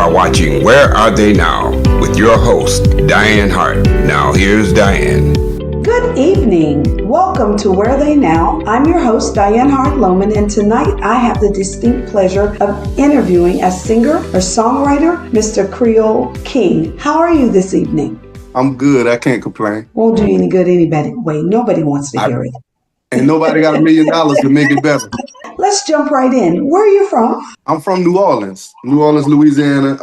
are watching Where Are They Now with your host, Dianne Hart. Now here's Dianne. Good evening. Welcome to Where Are They Now? I'm your host, Dianne Hart Lowman, and tonight I have the distinct pleasure of interviewing a singer or songwriter, Mr. Creole King. How are you this evening? I'm good. I can't complain. Won't do you any good anyway. Nobody wants to hear it. And nobody got $1 million to make it better. Let's jump right in. Where are you from? I'm from New Orleans, Louisiana.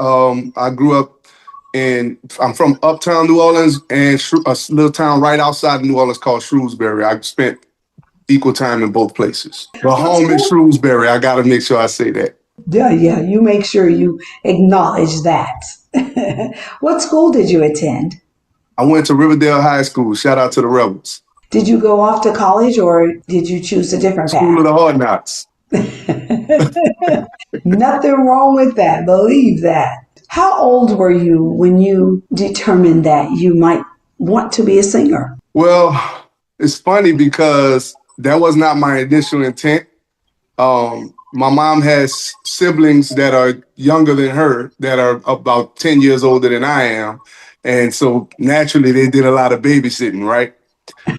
I grew up I'm from uptown New Orleans and a little town right outside of New Orleans called Shrewsbury. I spent equal time in both places. But home is Shrewsbury. I got to make sure I say that. Yeah, you make sure you acknowledge that. What school did you attend? I went to Riverdale High School. Shout out to the Rebels. Did you go off to college or did you choose a different path? School of the Hard Knocks. Nothing wrong with that. Believe that. How old were you when you determined that you might want to be a singer? Well, it's funny because that was not my initial intent. My mom has siblings that are younger than her, that are about 10 years older than I am. And so naturally they did a lot of babysitting, right?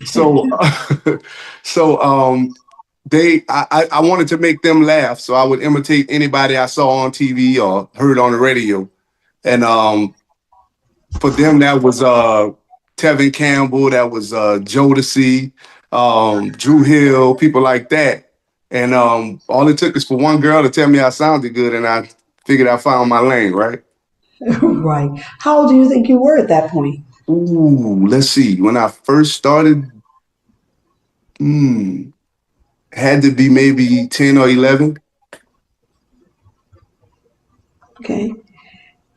So, I wanted to make them laugh. So I would imitate anybody I saw on TV or heard on the radio. And for them, that was Tevin Campbell, that was Jodeci, Drew Hill, people like that. And all it took is for one girl to tell me I sounded good, and I figured I found my lane, right? Right. How old do you think you were at that point? Ooh, let's see. When I first started, had to be maybe 10 or 11. Okay.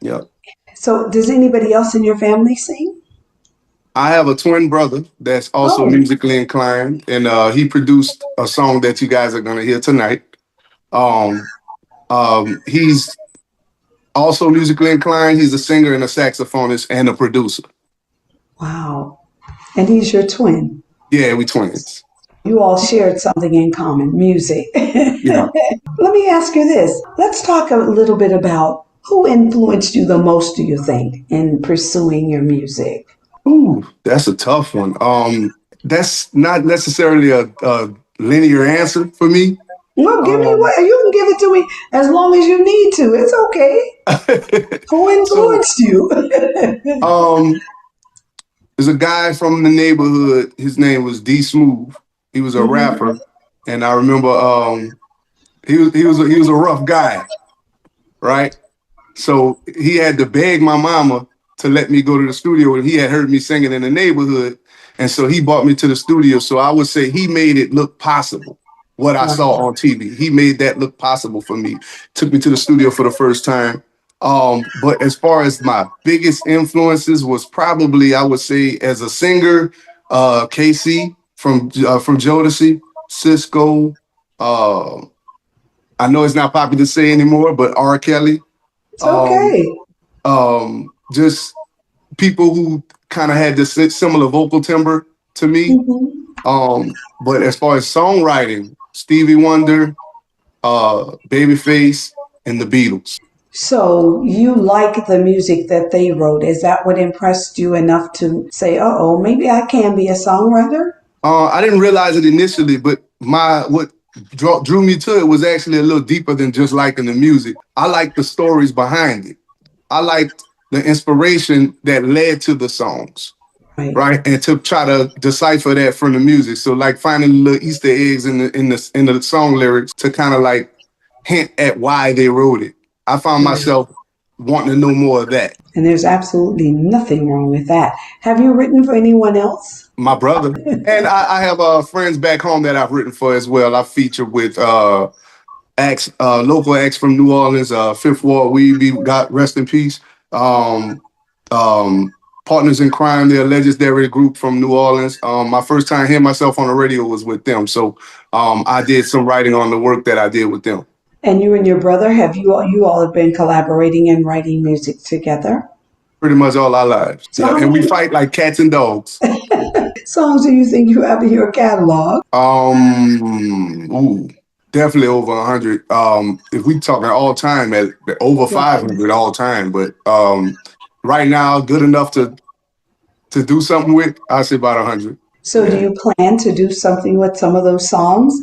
Yep. So does anybody else in your family sing? I have a twin brother that's also musically inclined, and he produced a song that you guys are going to hear tonight. He's also musically inclined. He's a singer and a saxophonist and a producer. Wow. And he's your twin? Yeah, we twins. You all shared something in common, music. Yeah. Let me ask you this. Let's talk a little bit about who influenced you the most, do you think, in pursuing your music? Ooh, that's a tough one. That's not necessarily a linear answer for me. Well, give me what you can give it to me as long as you need to. It's okay. Who influenced you? There's a guy from the neighborhood. His name was D Smooth. He was a rapper, and I remember he was a rough guy, right? So he had to beg my mama to let me go to the studio, and he had heard me singing in the neighborhood, and so he brought me to the studio. So I would say he made it look possible. What I saw on TV, he made that look possible for me. Took me to the studio for the first time. But as far as my biggest influences was probably, I would say, as a singer, KC from Jodeci, Cisco. I know it's not popular to say anymore, but R. Kelly. It's okay. Just people who kind of had this similar vocal timbre to me. But as far as songwriting, Stevie Wonder, Babyface, and the Beatles. So you like the music that they wrote. Is that what impressed you enough to say, maybe I can be a songwriter? I didn't realize it initially, but what drew me to it was actually a little deeper than just liking the music. I liked the stories behind it. I liked the inspiration that led to the songs. Right. And to try to decipher that from the music. So like finding little Easter eggs in the song lyrics to kind of like hint at why they wrote it. I found myself wanting to know more of that. And there's absolutely nothing wrong with that. Have you written for anyone else? My brother. And I have friends back home that I've written for as well. I featured with local acts from New Orleans, Fifth Ward Weebie, God rest in peace. Partners in Crime, they're a legendary group from New Orleans. My first time hearing myself on the radio was with them. So I did some writing on the work that I did with them. And you and your brother, you all have been collaborating and writing music together? Pretty much all our lives. So and we fight like cats and dogs. Songs do you think you have in your catalog? Definitely over 100. If we talking all time, at over Right. 500 all time, but right now, good enough to do something with, I say about 100. So, do Yeah. you plan to do something with some of those songs?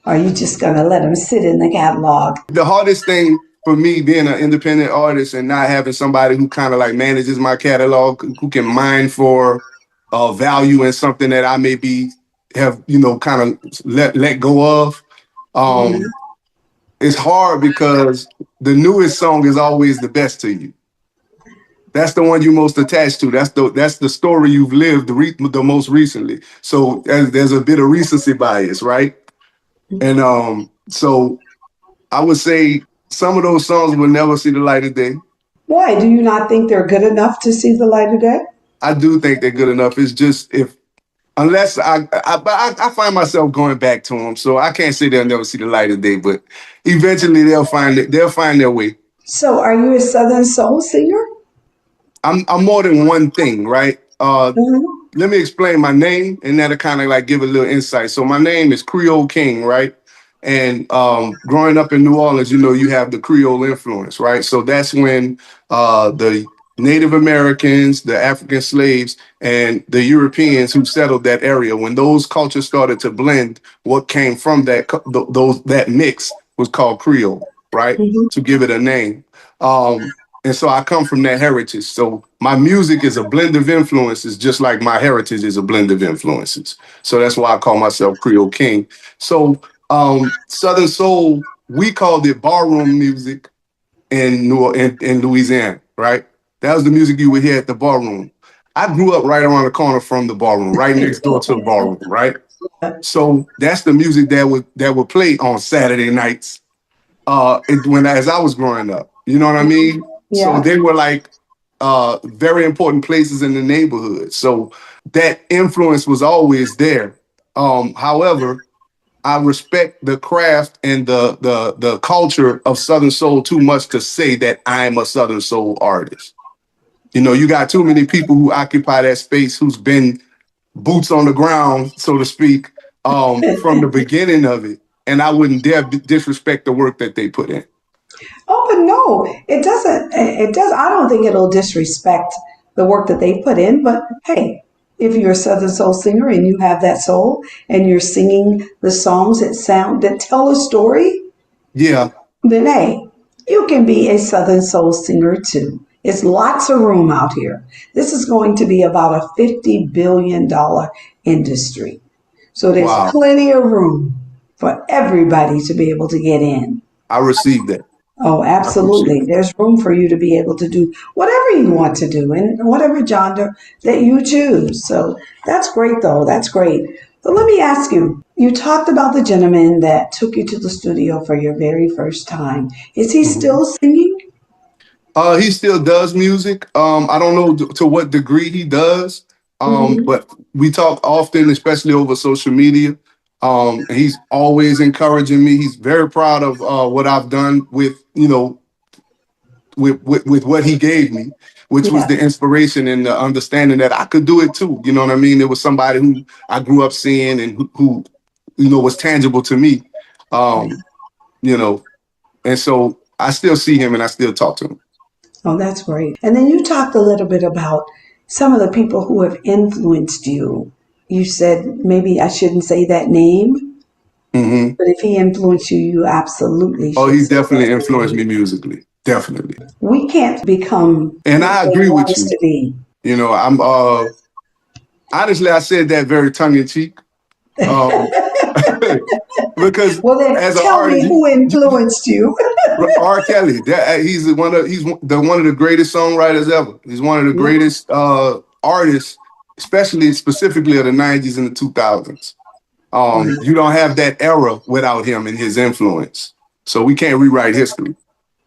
Or are you just going to let them sit in the catalog? The hardest thing for me being an independent artist and not having somebody who kind of like manages my catalog, who can mine for value in something that I maybe have, kind of let go of. Mhm. Um, it's hard because the newest song is always the best to you. That's the one you're most attached to. That's the story you've lived the most recently. So there's a bit of recency bias, right? And so I would say some of those songs will never see the light of day. Why? Do you not think they're good enough to see the light of day? I do think they're good enough. It's just if unless I find myself going back to them, so I can't say they'll never see the light of day. But eventually they'll find their way. So, are you a Southern soul singer? I'm more than one thing, right? Mhm. Let me explain my name, and that'll kind of like give a little insight. So my name is Creole King, right? And growing up in New Orleans, you have the Creole influence, right? So that's when the Native Americans, the African slaves, and the Europeans who settled that area, when those cultures started to blend, what came from that mix was called Creole, right? Mhm. To give it a name. Um, and so I come from that heritage. So my music is a blend of influences, just like my heritage is a blend of influences. So that's why I call myself Creole King. So Southern Soul, we called it ballroom music in Louisiana, right? That was the music you would hear at the ballroom. I grew up right around the corner from the ballroom, right next door to the ballroom, right? So that's the music that would play on Saturday nights when as I was growing up. You know what I mean? So Yeah. they were like very important places in the neighborhood. So that influence was always there. However, I respect the craft and the culture of Southern Soul too much to say that I'm a Southern Soul artist. You got too many people who occupy that space who's been boots on the ground, so to speak, from the beginning of it. And I wouldn't dare disrespect the work that they put in. Oh, but no, it doesn't. It does. I don't think it'll disrespect the work that they put in. But hey, if you're a Southern soul singer and you have that soul and you're singing the songs that tell a story, Yeah. then hey, you can be a Southern soul singer too. It's lots of room out here. This is going to be about a $50 billion industry. So there's Wow. plenty of room for everybody to be able to get in. I received that. Oh, I appreciate absolutely. it. There's room for you to be able to do whatever you want to do in whatever genre that you choose. So that's great, though. That's great. But let me ask you, you talked about the gentleman that took you to the studio for your very first time. Is he Mhm. still singing? He still does music. I don't know to what degree he does, Hmm. but we talk often, especially over social media. And he's always encouraging me. He's very proud of what I've done with what he gave me, which was Yeah. the inspiration and the understanding that I could do it too. You know what I mean? It was somebody who I grew up seeing and who was tangible to me. Um, you know, and so I still see him and I still talk to him. Oh, that's great. And then you talked a little bit about some of the people who have influenced you. You said maybe I shouldn't say that name, Hmm. but if he influenced you, you absolutely Oh, should he say that definitely influenced name. me musically. Definitely. We can't become And what I they agree want with us you. to be. I'm honestly I said that very tongue in cheek. Um because Well, then as an tell me artist, who influenced you. R. Kelly, he's one of the greatest songwriters ever. He's one of the Yeah, greatest artists, especially specifically of the 90s and the 2000s. You don't have that era without him and his influence. So we can't rewrite history.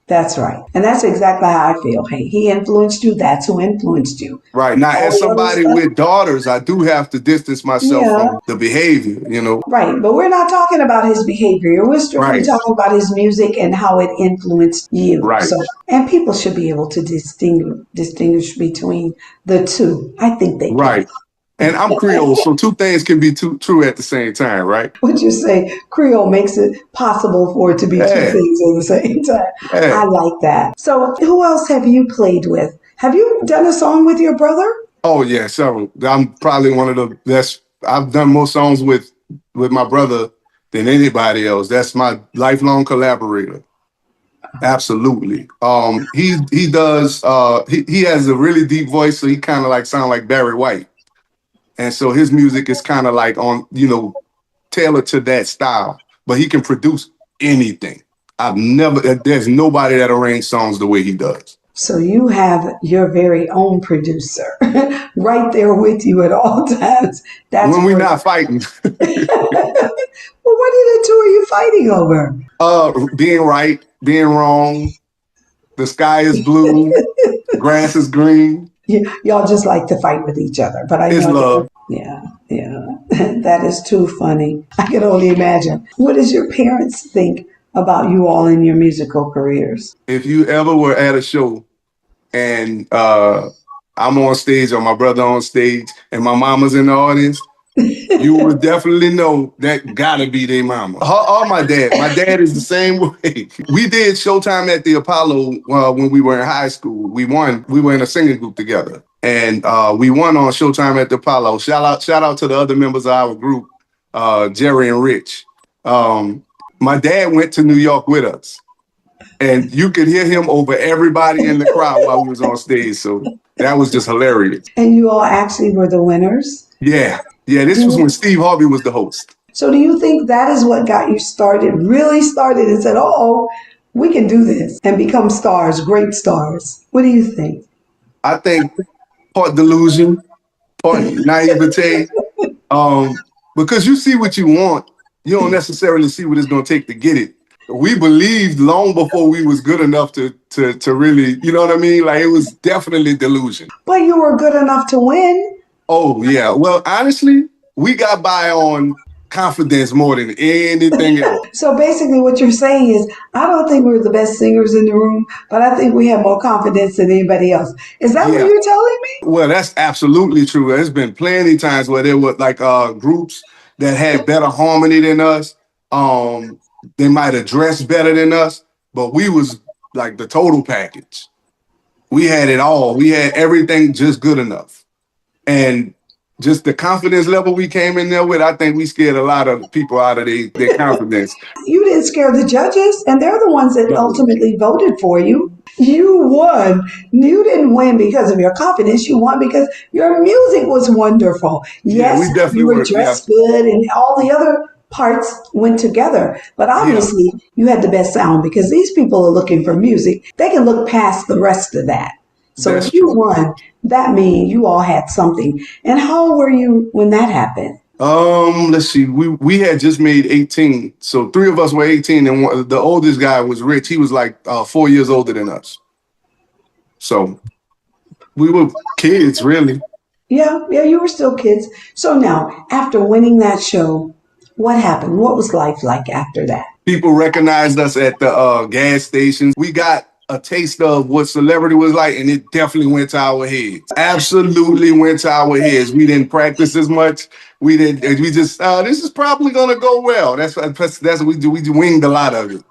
that's right. And that's exactly how I feel. Hey, he influenced you. That's who influenced you. Right. Now, All as the other somebody stuff. with daughters, I do have to distance myself Yeah, from the behavior. right. But we're not talking about his behavior. We're strictly Right. talking about his music and how it influenced you. Right. So, and people should be able to distinguish between the two. I think they can. Right. And I'm Creole, so two things can be true at the same time, right? What you say, Creole makes it possible for it to be two Yeah, things at the same time. yeah. I like that. So, who else have you played with? Have you done a song with your brother? Oh yeah, several. I'm probably one of the best. I've done more songs with my brother than anybody else. That's my lifelong collaborator. Absolutely. He does. He has a really deep voice, so he kind of like sound like Barry White, and so his music is kind of like on tailored to that style. But he can produce anything. I've never. There's nobody that arranges songs the way he does. So, you have your very own producer right there with you at all times. That's When we're great. not fighting, Well, what are the two are you fighting over? being right, being wrong, the sky is blue, grass is green. Y'all just like to fight with each other, but I It's know love. yeah, yeah. That is too funny. I can only imagine. What does your parents think about you all in your musical careers? If you ever were at a show and I'm on stage or my brother on stage and my mama's in the audience, you would definitely know that gotta be their mama. Or my dad. My dad is the same way. We did Showtime at the Apollo when we were in high school. We won. We were in a singing group together, and we won on Showtime at the Apollo. Shout out to the other members of our group, Jerry and Rich. My dad went to New York with us, and you could hear him over everybody in the crowd while we was on stage. So that was just hilarious. And you all actually were the winners? Yeah. Yeah, this was when Steve Harvey was the host. So do you think that is what got you started, really started and said, oh, we can do this and become stars, great stars? What do you think? I think part delusion, part naivete, because you see what you want, you don't necessarily see what it's going to take to get it. We believed long before we was good enough to really, you know what I mean? Like it was definitely delusion. But you were good enough to win. Oh yeah. Well, honestly, we got by on confidence more than anything else. So basically what you're saying is, I don't think we're the best singers in the room, but I think we have more confidence than anybody else. Is that what Yeah. you're telling me? Well, that's absolutely true. There's been plenty times where there were like groups that had better harmony than us. They might have dressed better than us, but we was like the total package. We had it all. We had everything just good enough. And just the confidence level we came in there with, I think we scared a lot of people out of their confidence. You didn't scare the judges, and they're the ones that ultimately voted for you. You won. You didn't win because of your confidence. You won because your music was wonderful. Yeah, Yes, we definitely you were were. dressed good, and all the other parts went together. But obviously, you had the best sound because these people are looking for music. They can look past the rest of that. So That's if you true. won, that means you all had something. And how old were you when that happened? Let's see. We had just made 18, so three of us were 18, and the oldest guy was Rich. He was like 4 years older than us. So we were kids, really. Yeah, you were still kids. So now, after winning that show, what happened? What was life like after that? People recognized us at the gas stations. We got a taste of what celebrity was like, and it definitely went to our heads. Absolutely went to our heads. We didn't practice as much. We didn't. We just this is probably gonna go well. That's what we do. We winged a lot of it,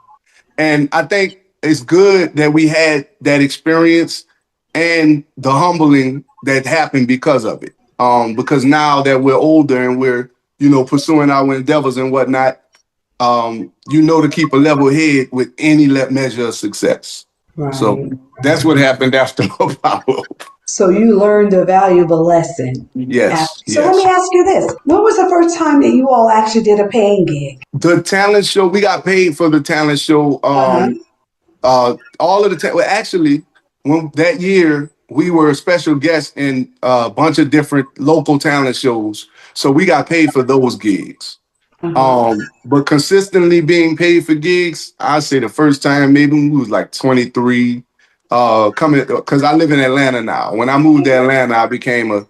and I think it's good that we had that experience and the humbling that happened because of it. Because now that we're older and we're pursuing our endeavors and whatnot, to keep a level head with any measure of success. Right. So that's what happened after Apollo. So you learned a valuable lesson. Yes. So let me ask you this. When was the first time that you all actually did a paying gig? The talent show, we got paid for the talent show. All of the well, actually, when that year we were special guests in a bunch of different local talent shows. So we got paid for those gigs. But consistently being paid for gigs, I'd say the first time maybe we was like 23. Coming because I live in Atlanta now. When I moved to Atlanta, I became a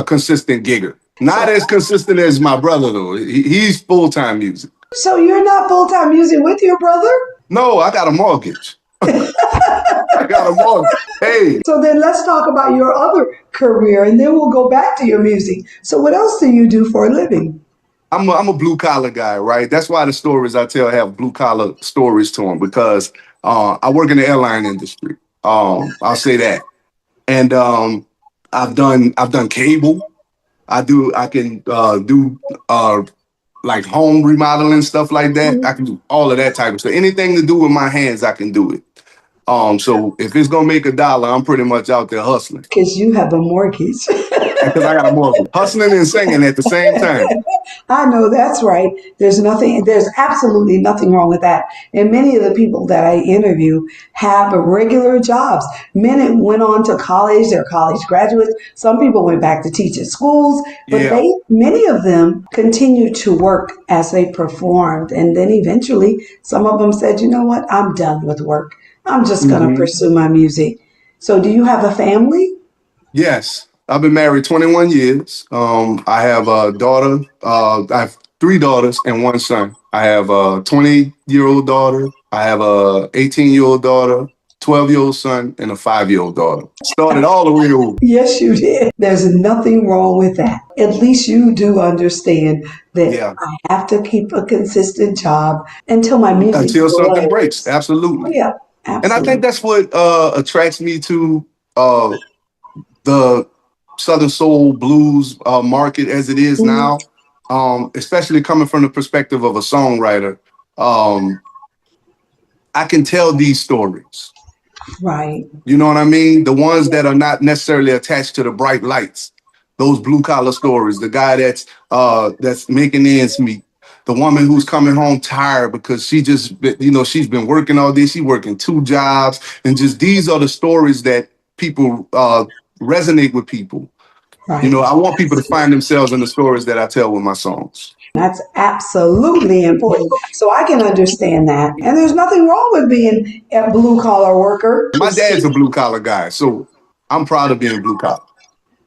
consistent gigger. Not as consistent as my brother though. He's full-time music. So you're not full-time music with your brother? No, I got a mortgage. I got a mortgage. Hey, So then let's talk about your other career and then we'll go back to your music. So what else do you do for a living? I'm a blue collar guy, right? That's why the stories I tell have blue collar stories to them because I work in the airline industry. I'll say that, and I've done cable. I can do like home remodeling stuff like that. I can do all of that type of stuff. Anything to do with my hands, I can do it. So if it's gonna make a dollar, I'm pretty much out there hustling Because you have a mortgage. because I got a mortgage, hustling and singing at the same time. I know that's right. There's absolutely nothing wrong with that. And many of the people that I interview have regular jobs. Many went on to college, they're college graduates. Some people went back to teach at schools, but Yeah. many of them continued to work as they performed. And then eventually some of them said, you know what? I'm done with work. I'm just going to hmm pursue my music. So do you have a family? Yes, I've been married 21 years. I have a daughter. I have three daughters and one son. I have a 20-year-old daughter. I have a 18-year-old daughter, 12-year-old son, and a 5-year-old daughter. Started all the way over. Yes, you did. There's nothing wrong with that. At least you do understand that Yeah, I have to keep a consistent job until my music until something breaks. blows. Absolutely. Yeah, And I think absolutely. that's what attracts me to the Southern Soul blues market as it is Mhm. now, especially coming from the perspective of a songwriter. Um, I can tell these stories. Right, You know what I mean? The ones that are not necessarily attached to the bright lights, those blue collar stories. The guy that's making ends meet. The woman who's coming home tired because she's been working all day. She's working two jobs, and just these are the stories that people resonate with people. You right. know, I want people to find themselves in the stories that I tell with my songs. That's absolutely important. So I can understand that. And there's nothing wrong with being a blue collar worker. My dad's a blue collar guy, so I'm proud of being blue collar.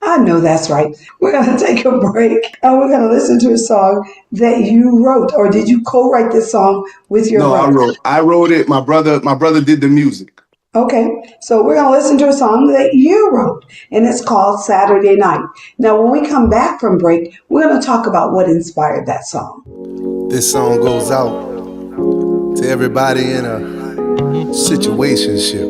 I know that's right. We're going to take a break and we're going to listen to a song that you wrote, or did you co-write this song with your No, brother? I wrote it. My brother did the music. Okay, so we're going to listen to a song that you wrote, and it's called Saturday Night. Now, when we come back from break, we're going to talk about what inspired that song. This song goes out to everybody in a situationship.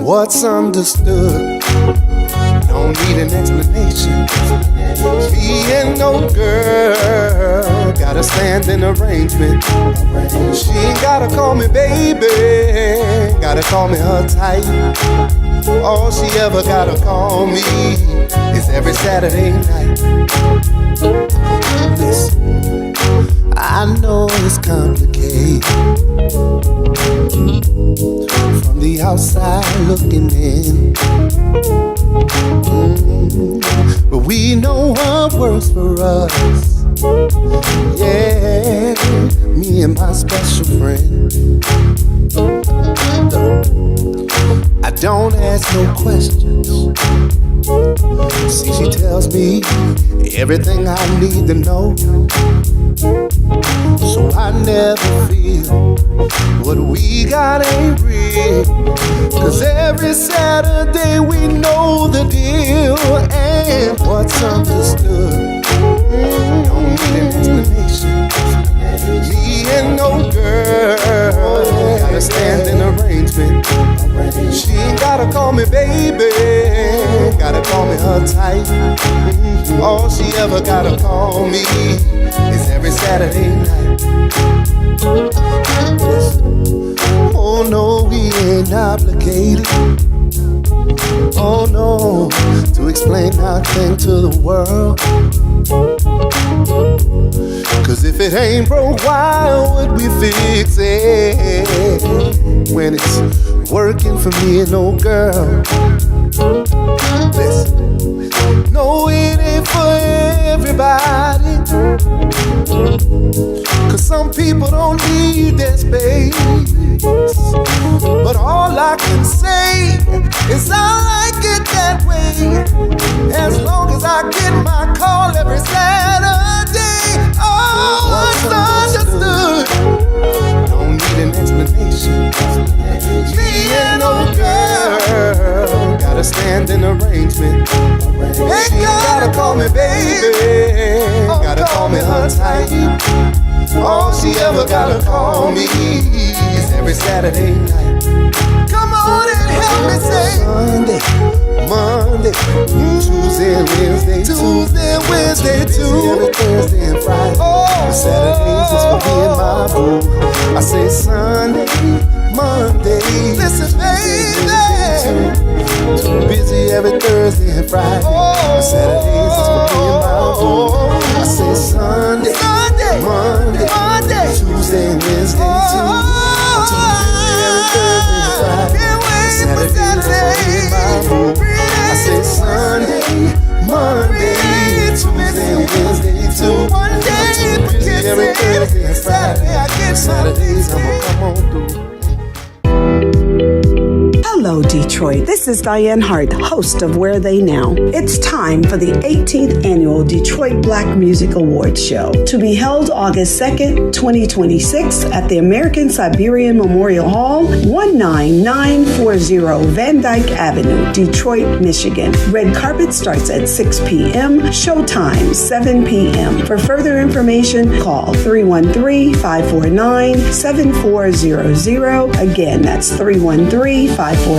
What's understood don't need an explanation. Me and no girl got a standing arrangement. She ain't gotta call me baby, gotta call me her type. All she ever gotta call me is every Saturday night. Listen, I know it's complicated from the outside looking in. But we know what works for us. Yeah, me and my special friend. I don't ask no questions. See, she tells me everything I need to know. So I never feel what we got ain't real. Cause every Saturday we know the deal. And what's understood don't need an explanation. Me and no girl got a standing arrangement. She ain't gotta call me baby, gotta call me her type. All she ever gotta call me is every Saturday night. Oh no, we ain't obligated. Oh no, to explain nothing to the world. Cause if it ain't broke, why would we fix it? When it's working for me and no girl. Listen, no, it ain't for everybody. Cause some people don't need that space. But all I can say is I like it that way. As long as I get my call every Saturday. Oh, it's understood. Don't need an explanation. arrangement. Ain't gotta call me baby, gotta call me her type. All she ever gotta call me is every Saturday night. Come on and help me say Sunday, Monday, Tuesday and Wednesday, every Thursday and Friday. Oh, Saturdays is for me and my boo. I say Sunday, Monday, listen baby, too busy every Thursday and Friday. Saturdays is for me and my boo. I say Sunday, Monday, Tuesday and Wednesday too. Too busy every Thursday and Friday. Saturdays is for me and my boo. I say Sunday, Monday, Tuesday and Wednesday too. Too busy every Thursday and Friday. Saturdays I'ma come on through. Hello, Detroit. This is Dianne Hart, host of Where They Now. It's time for the 18th Annual Detroit Black Music Awards Show to be held August 2nd, 2026 at the American Siberian Memorial Hall, 19940 Van Dyke Avenue, Detroit, Michigan. Red carpet starts at 6 p.m., showtime 7 p.m. For further information, call 313-549-7400. Again, that's 313-549-7400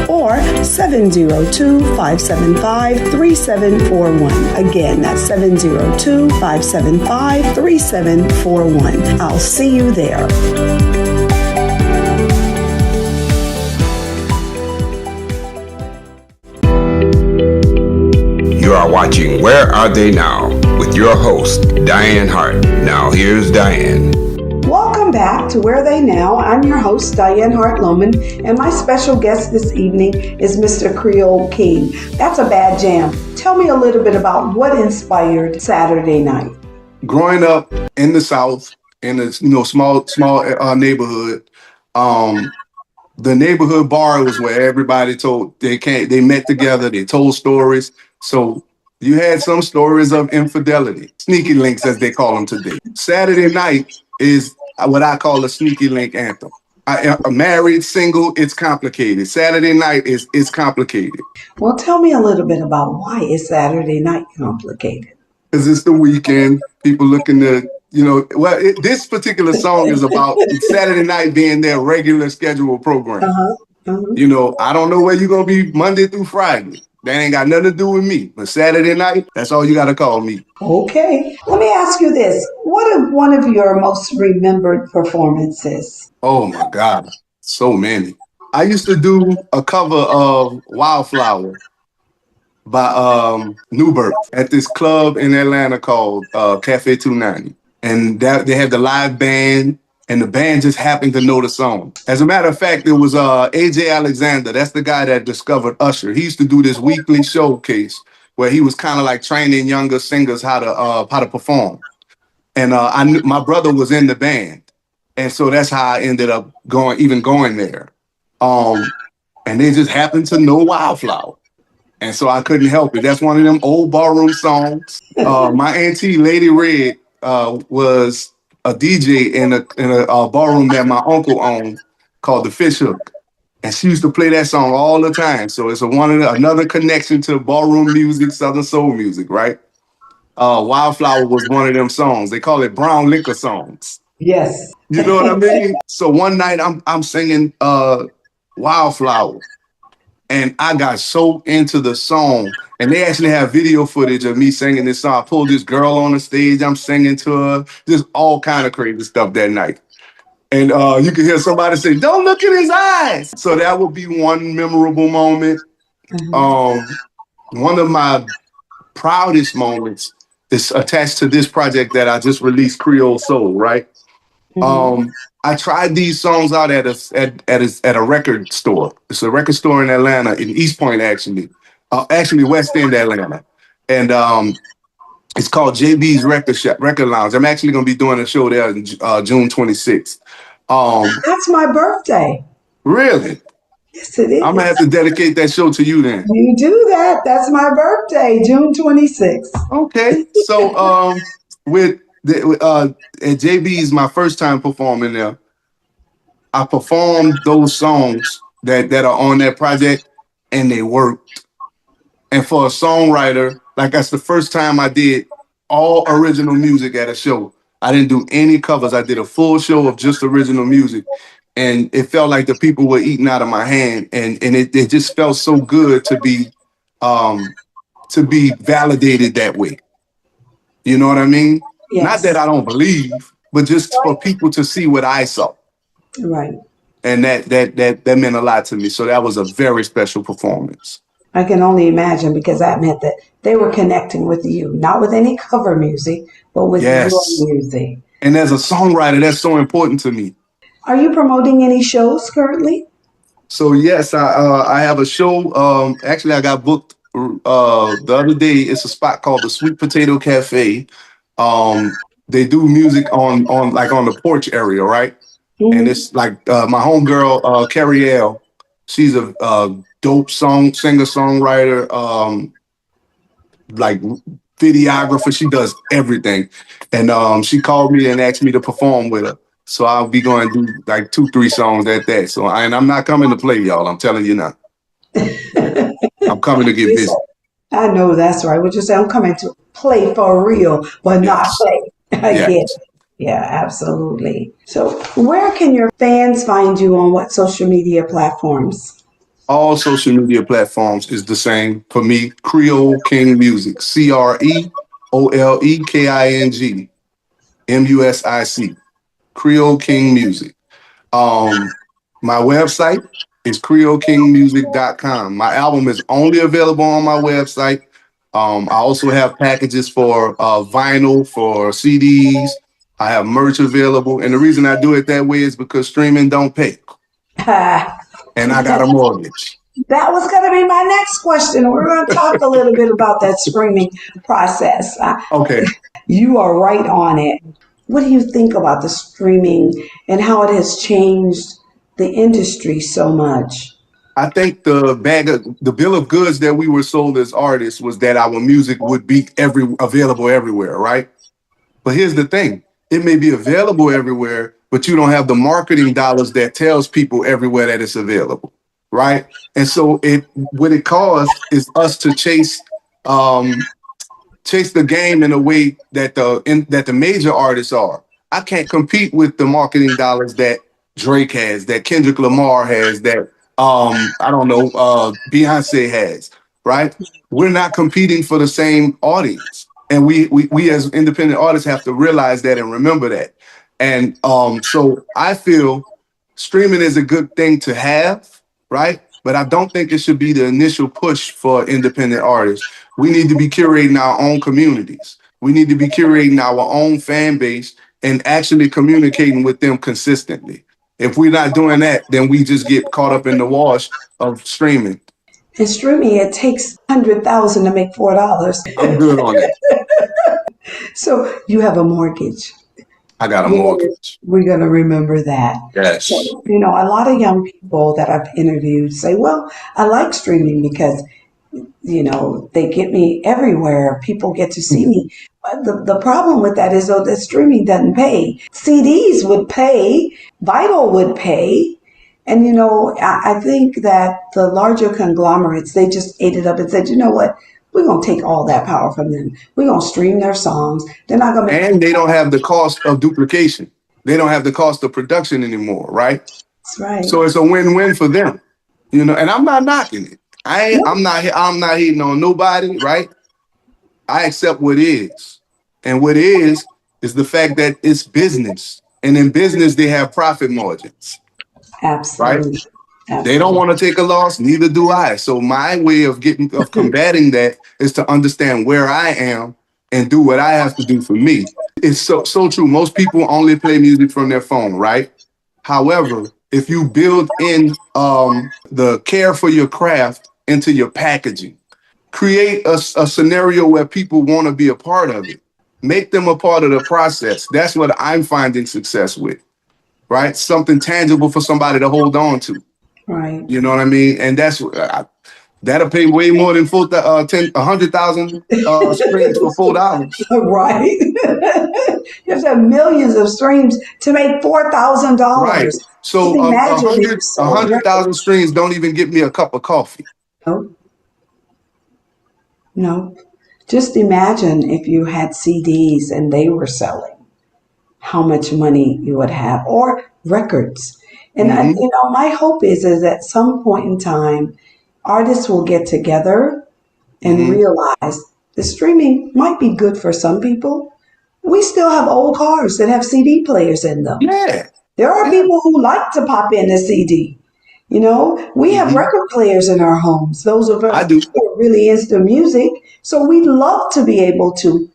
or 702-575-3741. Again, that's 702-575-3741. I'll see you there. You are watching Where Are They Now with your host, Dianne Hart. Now here's Dianne. Welcome back to Where They Now. I'm your host, Dianne Hart Lowman, and my special guest this evening is Mr. Creole King. That's a bad jam. Tell me a little bit about what inspired Saturday night. Growing up in the South, in a small neighborhood, the neighborhood bar was where everybody they met together, they told stories. So you had some stories of infidelity, sneaky links as they call them today. Saturday night is what I call a sneaky link anthem. A married, single, it's complicated. Saturday night it's complicated. Well, tell me a little bit about why is Saturday night complicated? Because it's the weekend, people looking to, this particular song is about Saturday night being their regular scheduled program. I don't know where you're going to be Monday through Friday. That ain't got nothing to do with me. But Saturday night, that's all you got to call me. Okay. Let me ask you this. What is one of your most remembered performances? Oh, my God. So many. I used to do a cover of Wildflower by Newbert at this club in Atlanta called Cafe 290. And they had the live band, and the band just happened to know the song. As a matter of fact, it was AJ Alexander. That's the guy that discovered Usher. He used to do this weekly showcase where he was kind of like training younger singers how to perform. And I knew my brother was in the band, and so that's how I ended up going there. And they just happened to know Wildflower. And so I couldn't help it. That's one of them old ballroom songs. My auntie, Lady Red, was a DJ in a ballroom that my uncle owned called the Fish Hook. And she used to play that song all the time. So it's another connection to ballroom music, Southern soul music, right? Wildflower was one of them songs. They call it brown liquor songs. Yes. You know what I mean? So one night I'm singing Wildflower. And I got so into the song, and they actually have video footage of me singing this song. I pulled this girl on the stage, I'm singing to her, just all kind of crazy stuff that night. And you can hear somebody say, "Don't look in his eyes." So that would be one memorable moment. One of my proudest moments is attached to this project that I just released, Creole Soul, right? I tried these songs out at a record store. It's a record store in Atlanta, in East Point, actually West End Atlanta, and it's called JB's Record Lounge. I'm actually going to be doing a show there on June 26th. That's my birthday. Really? Yes, it is. I'm gonna have to dedicate that show to you then. You do that. That's my birthday, June 26th. Okay, so at JB's, my first time performing there, I performed those songs that are on that project, and they worked. And for a songwriter, like that's the first time I did all original music at a show. I didn't do any covers. I did a full show of just original music. And it felt like the people were eating out of my hand. And it just felt so good um to be validated that way. You know what I mean? Not that Yes. I don't believe, but just for people to see what I saw. Right. And that meant a lot to me. So that was a very special performance. I can only imagine because that meant that they were connecting with you, not with any cover music, but with your Yes. music. And as a songwriter, that's so important to me. Are you promoting any shows currently? So yes, I have a show. Actually, I got booked the other day. It's a spot called the Sweet Potato Cafe. They do music on like on the porch area, right? And Hmm. it's like my homegirl Creole. She's a dope singer songwriter. Like videographer. She does everything. And she called me and asked me to perform with her. So I'll be going to do like 2, 3 songs at that. So and I'm not coming to play, y'all. I'm telling you now. I'm coming to get busy. I know that's right. What you say, I'm coming to play for real, but not Yes. play. I get it. Yes. Yeah, absolutely. So, where can your fans find you on what social media platforms? All social media platforms is the same for me. Creole King Music. CreoleKingMusic. Creole King Music. Um, my website is creolekingmusic.com. My album is only available on my website. I also have packages for vinyl, for CDs. I have merch available. And the reason I do it that way is because streaming don't pay. that And I got a mortgage. was going to be my next question. We're going to talk a little bit about that streaming process. Okay. You are right on it. What do you think about the streaming and how it has changed the industry so much? I think the bill of goods that we were sold as artists was that our music would be available everywhere, right? But here's the thing. It may be available everywhere, but you don't have the marketing dollars that tells people everywhere that it's available, right? And so what it caused is us to um chase the game in a way that the major artists are. I can't compete with the marketing dollars that Drake has, that Kendrick Lamar has, that I don't know, Beyonce has, right? We're not competing for the same audience. And we as independent artists have to realize that and remember that. And so I feel streaming is a good thing to have, right? But I don't think it should be the initial push for independent artists. We need to be curating our own communities. We need to be curating our own fan base and actually communicating with them consistently. If we're not doing that, then we just get caught up in the wash of streaming. In streaming, it takes 100,000 to make $4. I'm good on that. So you have a mortgage. I got a We're mortgage. we're going to remember that. So, Yes. a lot of young people that I've interviewed say, well, I like streaming because, they get me everywhere. People get to see me. But the problem with that is, though, that streaming doesn't pay. CDs would pay, Vital would pay. And, I think that the larger conglomerates, they just ate it up and said, you know what? We're going to take all that power from them. We're going to stream their songs. They're not going to make. And they don't have the cost of duplication. They don't have the cost of production anymore, right? That's right. So it's a win-win for them, and I'm not knocking it. No, I'm not hating on nobody, right? I accept what is. And what is the fact that it's business. And in business, they have profit margins, right? absolutely. They don't Absolutely. want to take a loss, neither do I. So my way of combating that is to understand where I am and do what I have to do for me. It's so true. Most people only play music from their phone, right? However, if you build in the care for your craft into your packaging, create a scenario where people want to be a part of it. Make them a part of the process. That's what I'm finding success with, right? Something tangible for somebody to hold on to. Right. You know what I mean? And that'll pay way more than 100,000 streams for $4. Right. You have to have millions of streams to make Right. $4,000. Just So imagine if you a sold hundred thousand records. streams don't even get me a cup of coffee. No, no. Just imagine if you had CDs and they were selling, how much money you would have, or records. And Mm-hmm. my hope is at some point in time, artists will get together and Mm-hmm. realize the streaming might be good for some people. We still have old cars that have CD players in them. Yeah. There are Yeah. people who like to pop in a CD. We have Mm-hmm. record players in our homes, those of I us do. who are really into music. So we'd love to be able to.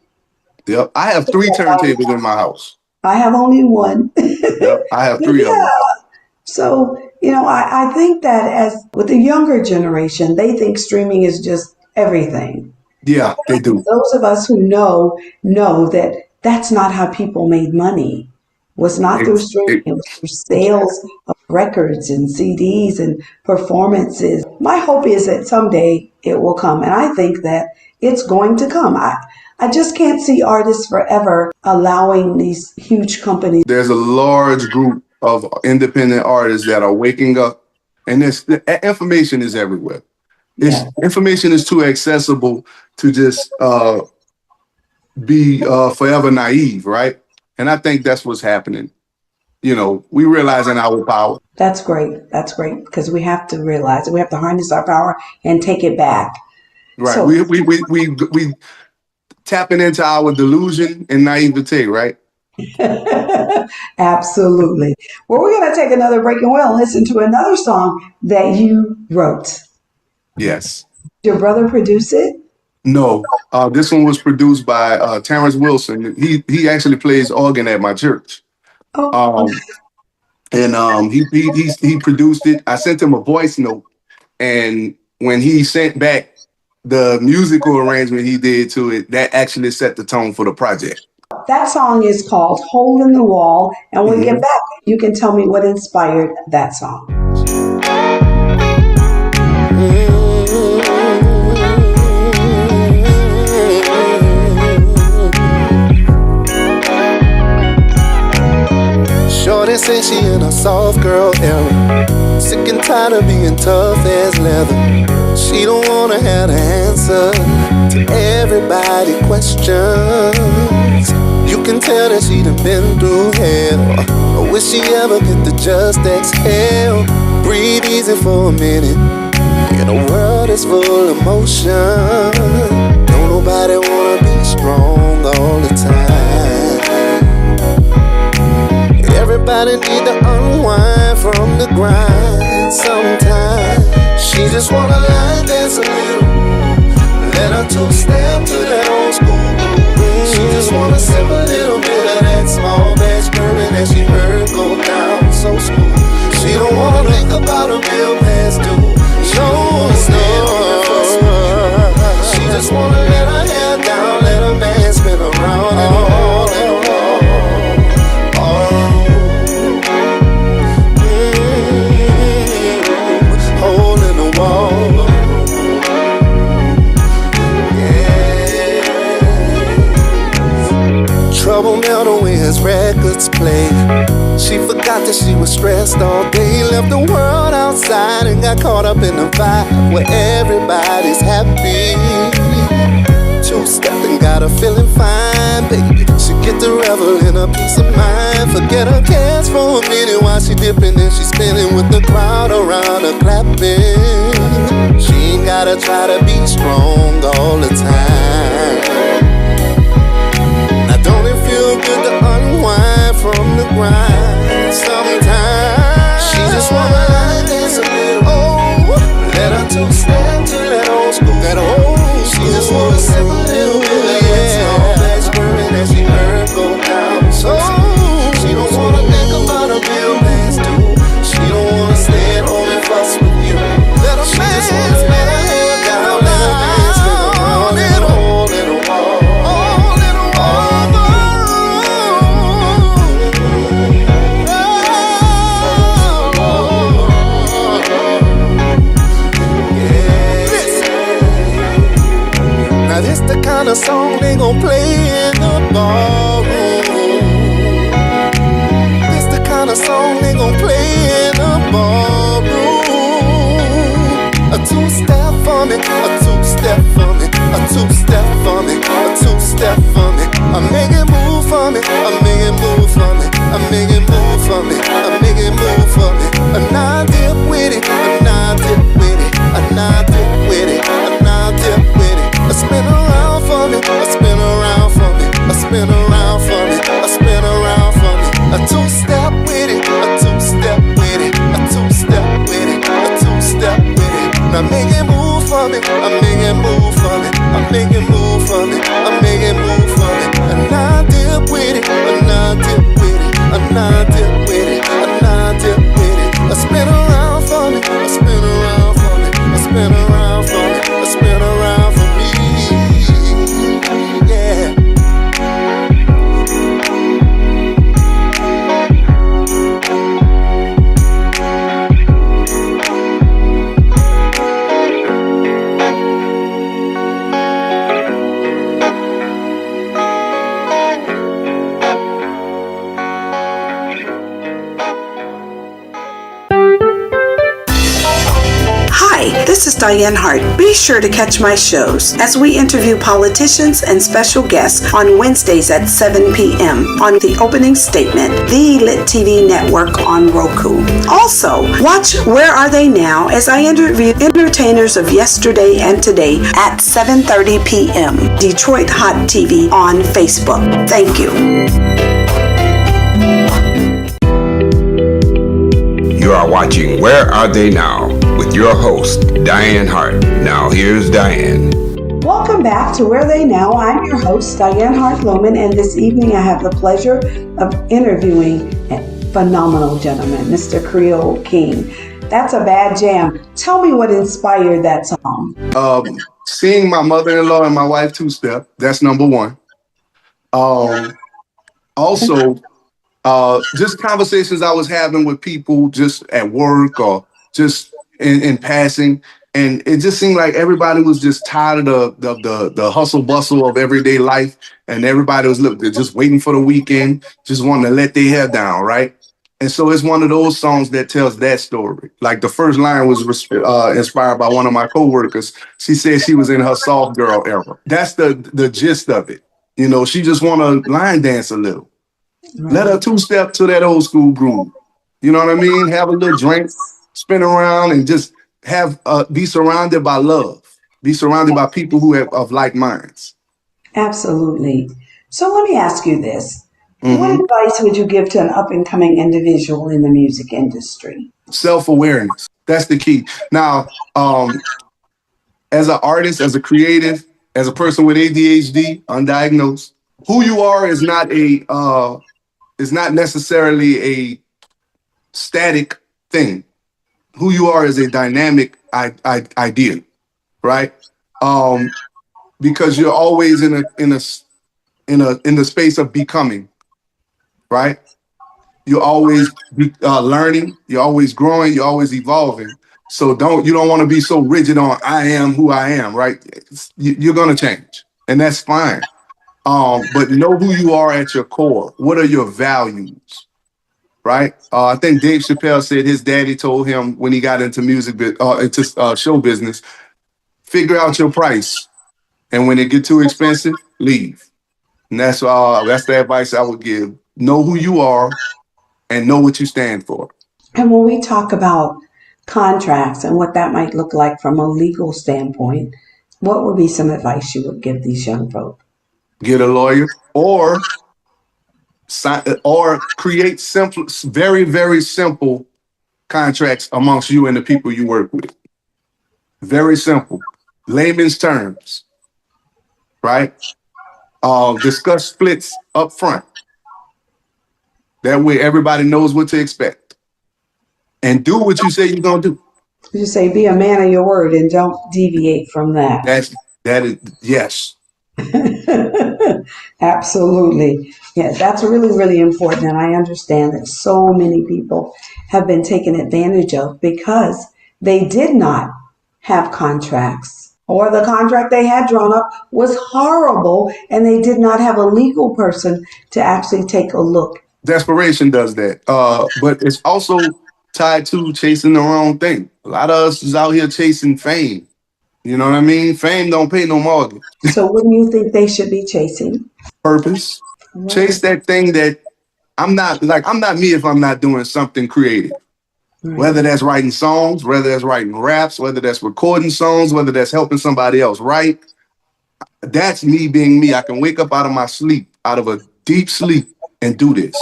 Yep. I have 3 turntables in my house. I have only one. Yep. I have But 3 of them. yeah, so, I think that as with the younger generation, they think streaming is just everything. Yeah, they do. Those of us who know that that's not how people made money. It was not through It's, streaming, it, it was through sales of records and CDs and performances. My hope is that someday it will come, and I think that it's going to come. I just can't see artists forever allowing these huge companies. there's a large group of independent artists that are waking up, and the information is everywhere. It's Yeah, information is too accessible to just be forever naive, right? And I think that's what's happening. We realizing our power. that's great. That's great because we have to realize that we have to harness our power and take it back. Right. So, We tapping into our delusion and naivete, right? absolutely. Well, we're going to take another break and we'll listen to another song that you wrote. Yes. Did your brother produce it? No. This one was produced by Terrence Wilson. He actually plays organ at my church. Oh, Um, and he produced it. I sent him a voice note, and when he sent back the musical arrangement he did to it, that actually set the tone for the project. that song is called Hole in the Wall. And when we get Mhm. back, you can tell me what inspired that song. Shorty say she in a soft girl era, sick and tired of being tough as leather. She don't wanna have the answer to everybody's questions. You can tell that she done been through hell. But will she ever get to just exhale? Breathe easy for a minute in a world that's full of motion. Don't nobody wanna be strong all the time. Everybody need to unwind from the grind sometimes. She just wanna line dance a little, let her two-step to that old school. She just wanna sip a little bit of that small batch bourbon that she heard go down so smooth. She don't wanna think about a bill past due. She don't wanna stand on the first one. She just wanna let her hair down, let her man spin around and all and all. Hole in the wall. Trouble melted when his records played. She forgot that she was stressed all day. Left the world outside and got caught up in the vibe where everybody's happy. Two-stepping, got her feeling fine, baby. She get to revel in a peace of mind. Forget her cares for a minute while she dipping and she spinning with the crowd around her clapping. She ain't gotta try to be strong all the time. Now don't it feel good to unwind from the grind sometimes? She just wanna line dance a little. Oh, let her two-step to that old school. That old school. She just wanna sip a little bit of that small batch bourbon that she heard go down so smooth. She don't wanna think about a bill past due. She don't wanna stay at home and fuss with you. Let her man just wanna spin her head down, let her man spin around and hole in the wall. Now this the kind of song they gon' play in the ballroom. This the kind of song they gon' play in the ballroom. A two-step for me. Make it move for me. Now dip with it. Now dip with it. Now dip with it. Now dip with it. Spin around for me. Spin around for me. Spin around for me. Spin around for me. A two-step with it. A two-step with it. A two-step with it. A two-step with it. Now make it move for me. Make it move for me. Make it move for me. Make it move for me. Now dip with it. Now dip with it. Now dip with it. Now dip with it. Spin around for me. Spin around for me. Spin around for me. Spin around for me. Yeah. Hi, this is Dianne Hart. Be sure to catch my shows as we interview politicians and special guests on Wednesdays at 7 p.m. on The Opening Statement, the Lit TV network on Roku. Also, watch Where Are They Now as I interview entertainers of yesterday and today at 7:30 p.m. Detroit Hot TV on Facebook. Thank you. You are watching Where Are They Now with your host, Dianne Hart. Now here's Dianne. Welcome back to Where They Now. I'm your host, Dianne Hart Lowman, and this evening I have the pleasure of interviewing a phenomenal gentleman, Mr. Creole King. That's a bad jam. Tell me what inspired that song. Seeing my mother-in-law and my wife two-step, that's number one. Also, just conversations I was having with people just at work or just in passing. And it just seemed like everybody was just tired of the hustle bustle of everyday life. And everybody was just waiting for the weekend, just wanting to let their hair down, right? And so it's one of those songs that tells that story. Like the first line was inspired by one of my coworkers. She said she was in her soft girl era. That's the gist of it. You know, she just want to line dance a little. Right. Let her two-step to that old school groove. You know what I mean? Have a little drink, spin around, and just be surrounded by love. Be surrounded by people who have of like minds. Absolutely. So let me ask you this. What advice would you give to an up-and-coming individual in the music industry? Self-awareness. That's the key. Now, as an artist, as a creative, as a person with ADHD, undiagnosed, who you are is not necessarily a static thing. Who you are is a dynamic idea, right? Because you're always in the space of becoming, right? You're always learning. You're always growing. You're always evolving. So you don't want to be so rigid on I am who I am, right? You're gonna change, and that's fine. But know who you are at your core. What are your values, right? I think Dave Chappelle said his daddy told him when he got into into show business, figure out your price, and when it get too expensive, leave. And that's the advice I would give. Know who you are and know what you stand for. And when we talk about contracts and what that might look like from a legal standpoint, what would be some advice you would give these young folk? Get a lawyer or create simple, very, very simple contracts amongst you and the people you work with. Very simple. Layman's terms, right? Discuss splits up front. That way everybody knows what to expect. And do what you say you're going to do. You say be a man of your word and don't deviate from that. That is, yes. Absolutely. Yeah, that's really, really important. And I understand that so many people have been taken advantage of because they did not have contracts, or the contract they had drawn up was horrible and they did not have a legal person to actually take a look. Desperation does that. But it's also tied to chasing the wrong thing. A lot of us is out here chasing fame. You know what I mean? Fame don't pay no mortgage. So what do you think they should be chasing? Purpose. Right. Chase that thing that I'm not me if I'm not doing something creative. Whether Right. that's writing songs, whether that's writing raps, whether that's recording songs, whether that's helping somebody else write, that's me being me. I can wake up out of my sleep, out of a deep sleep, and do this.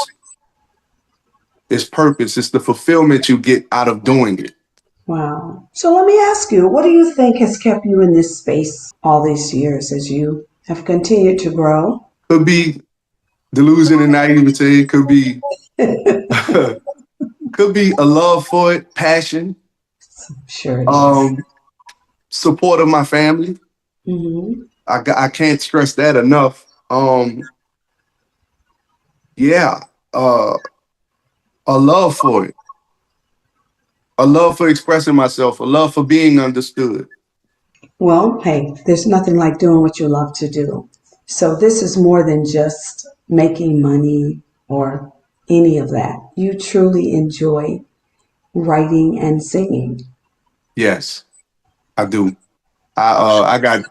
It's purpose. It's the fulfillment you get out of doing it. Wow. So let me ask you, what do you think has kept you in this space all these years as you have continued to grow? Could be delusion and naivete. It could be could be a love for it, passion, Sure it is. um, support of my family. Hmm. I can't stress that enough. Yeah, uh, a love for it, a love for expressing myself, a love for being understood. Well, hey, there's nothing like doing what you love to do. So this is more than just making money or any of that. You truly enjoy writing and singing. Yes, I do. I got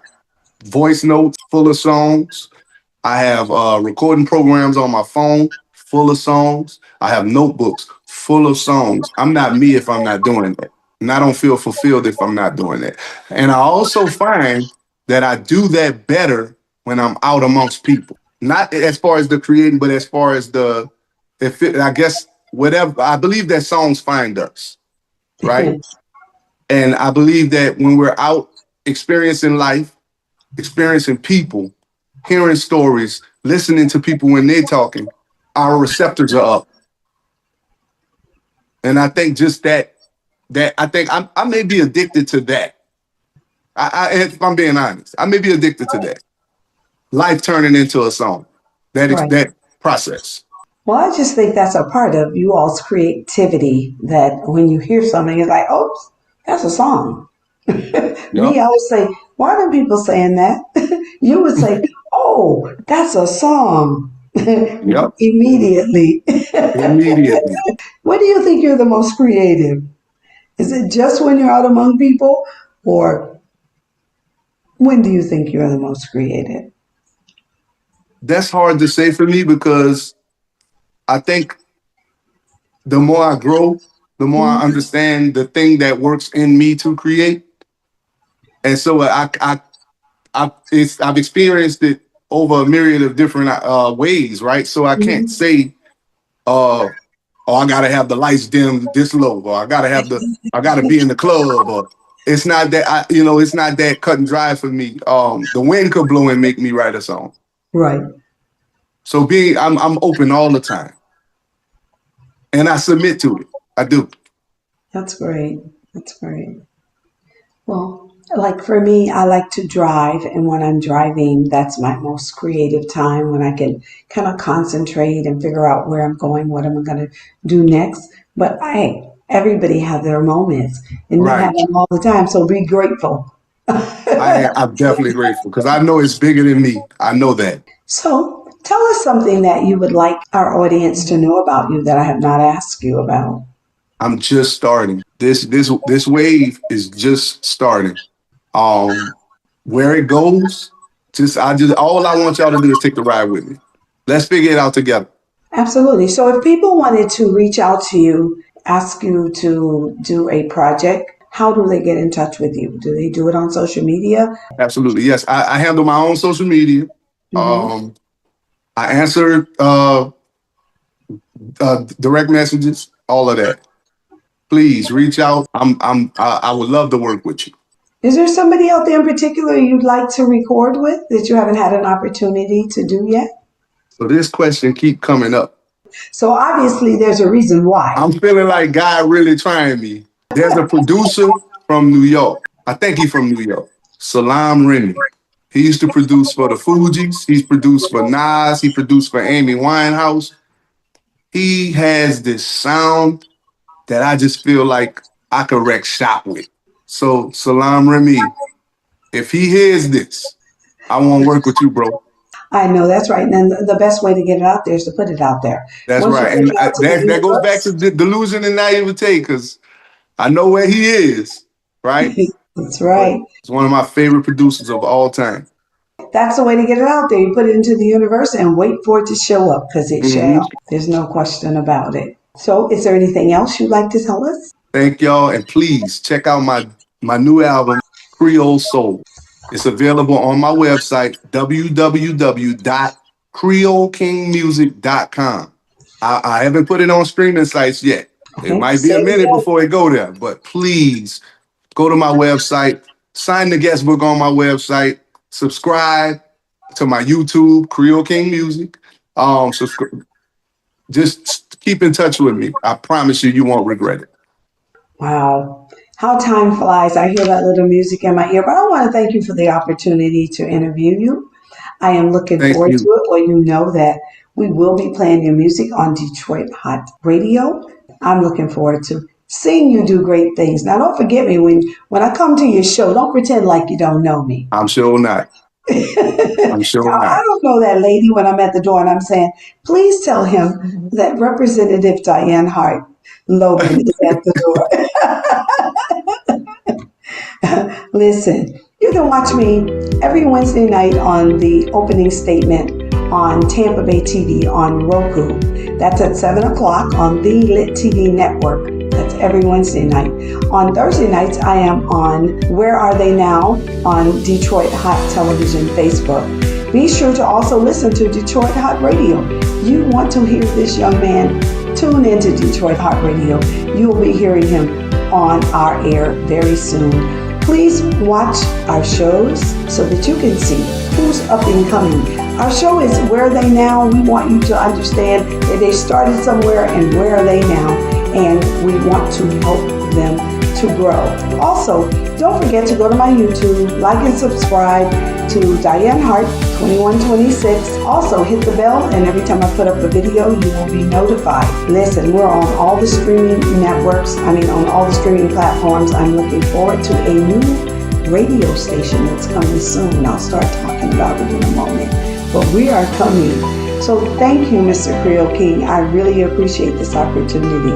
voice notes full of songs. I have recording programs on my phone full of songs. I have notebooks full of songs. I'm not me if I'm not doing that. And I don't feel fulfilled if I'm not doing that. And I also find that I do that better when I'm out amongst people. Not as far as the creating, but as far as I guess, whatever. I believe that songs find us, right? And I believe that when we're out experiencing life, experiencing people, hearing stories, listening to people when they're talking, our receptors are up. And I think just that I think I may be addicted to that. If I'm being honest, I may be addicted to that. Life turning into a song. Right. That process. Well, I just think that's a part of you all's creativity that when you hear something, it's like, oops, that's a song. Me, Yep. I would say, why are people saying that? You would say, oh, that's a song. Yep. Immediately. Immediately. When do you think you're the most creative? Is it just when you're out among people, or when do you think you're the most creative? That's hard to say for me because I think the more I grow, the more I Mhm. understand the thing that works in me to create. And so I've experienced it over a myriad of different ways, right? So I can't Mhm. say, uh, oh, I gotta have the lights dim this low, or I gotta be in the club, or it's not that it's not that cut and dry for me. The wind could blow and make me write a song. Right. So I'm open all the time, and I submit to it. I do. That's great. That's great. Well, like for me, I like to drive, and when I'm driving, that's my most creative time when I can kind of concentrate and figure out where I'm going, what am I going to do next. But hey, everybody have their moments, and you have Right. them all the time, so be grateful. I'm definitely grateful because I know it's bigger than me. I know that. So, tell us something that you would like our audience to know about you that I have not asked you about. I'm just starting. This wave is just starting. Um, where it goes, just all I want y'all to do is take the ride with me. Let's figure it out together. Absolutely. So, if people wanted to reach out to you, ask you to do a project, how do they get in touch with you? Do they do it on social media? Absolutely. Yes. I handle my own social media. Hmm. Um, I answer direct messages, all of that. Please reach out. I would love to work with you. Is there somebody out there in particular you'd like to record with that you haven't had an opportunity to do yet? So this question keep coming up. So, obviously, there's a reason why. I'm feeling like God really trying me. There's a producer from New York. I think he's from New York. Salam Remy. He used to produce for the Fugees. He's produced for Nas. He produced for Amy Winehouse. He has this sound that I just feel like I could wreck shop with. So Salam Remy, if he hears this, I want to work with you, bro. I know that's right. And then the best way to get it out there is to put it out there. That's Once you right. put And it out to the that goes back to universe, the delusion and naivete because I know where he is, right? that's But right. he's one of my favorite producers of all time. that's the way to get it out there. You put it into the universe and wait for it to show up, because it shall. There's no question about it. So is there anything else you'd like to tell us? Thank y'all. And please check out my new album, Creole Soul. It's available on my website, www.creolekingmusic.com. I haven't put it on streaming sites yet. Okay. It might be a minute before it go there, but please go to my website, sign the guest book on my website, subscribe to my YouTube, Creole King Music. Just keep in touch with me. I promise you won't regret it. Wow. How time flies. I hear that little music in my ear, but I want to thank you for the opportunity to interview you. I am looking forward to it. Well, you know that we will be playing your music on Detroit Hot Radio. I'm looking forward to seeing you do great things. Now, don't forget me when I come to your show. Don't pretend like you don't know me. I'm sure not. I'm sure not. I don't know that lady when I'm at the door and I'm saying, please tell him that Representative Dianne Hart Lowman is at the door. Listen, you can watch me every Wednesday night on the opening statement on Tampa Bay TV on Roku. That's at 7 o'clock on the Lit TV network. That's every Wednesday night. On Thursday nights, I am on Where Are They Now on Detroit Hot Television Facebook. Be sure to also listen to Detroit Hot Radio. You want to hear this young man? Tune into Detroit Hot Radio. You will be hearing him on our air very soon. Please watch our shows so that you can see who's up and coming. Our show is Where Are They Now? We want you to understand that they started somewhere and where are they now? And we want to help them to grow. Also, don't forget to go to my YouTube, like and subscribe to Dianne Hart 2126. Also, hit the bell, and every time I put up a video, you will be notified. Listen, we're on all the streaming networks, on all the streaming platforms. I'm looking forward to a new radio station that's coming soon. I'll start talking about it in a moment. But we are coming. So thank you, Mr. Creole King. I really appreciate this opportunity.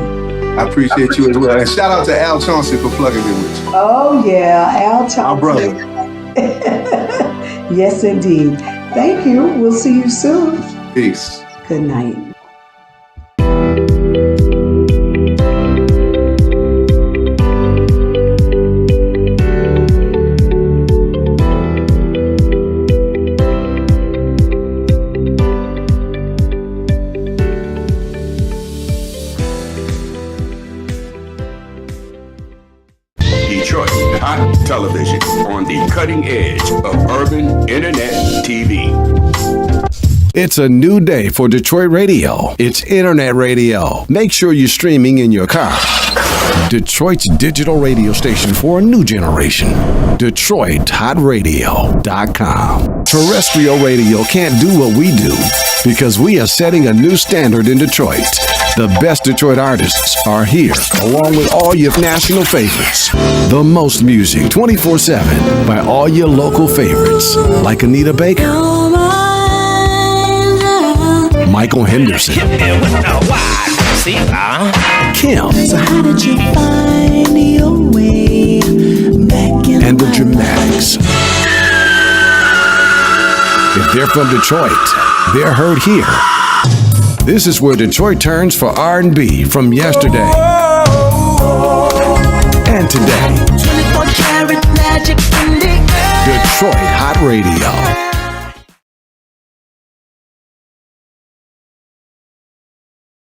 I appreciate you as well. And shout out to Al Chauncey for plugging me with you. Oh, yeah, Al Chauncey. My brother. Yes, indeed. Thank you. We'll see you soon. Peace. Good night. Detroit Hot Television, on the cutting edge of urban internet TV. It's a new day for Detroit radio. It's internet radio. Make sure you're streaming in your car. Detroit's digital radio station for a new generation. DetroitHotRadio.com. Terrestrial radio can't do what we do because we are setting a new standard in Detroit. The best Detroit artists are here, along with all your national favorites. The most music 24/7 by all your local favorites, like Anita Baker, Michael Henderson, Kim, So how did you find your way back in and the Dramatics. If they're from Detroit, they're heard here. This is where Detroit turns for R&B from yesterday and today. 24 karat magic in the air. Detroit Hot Radio.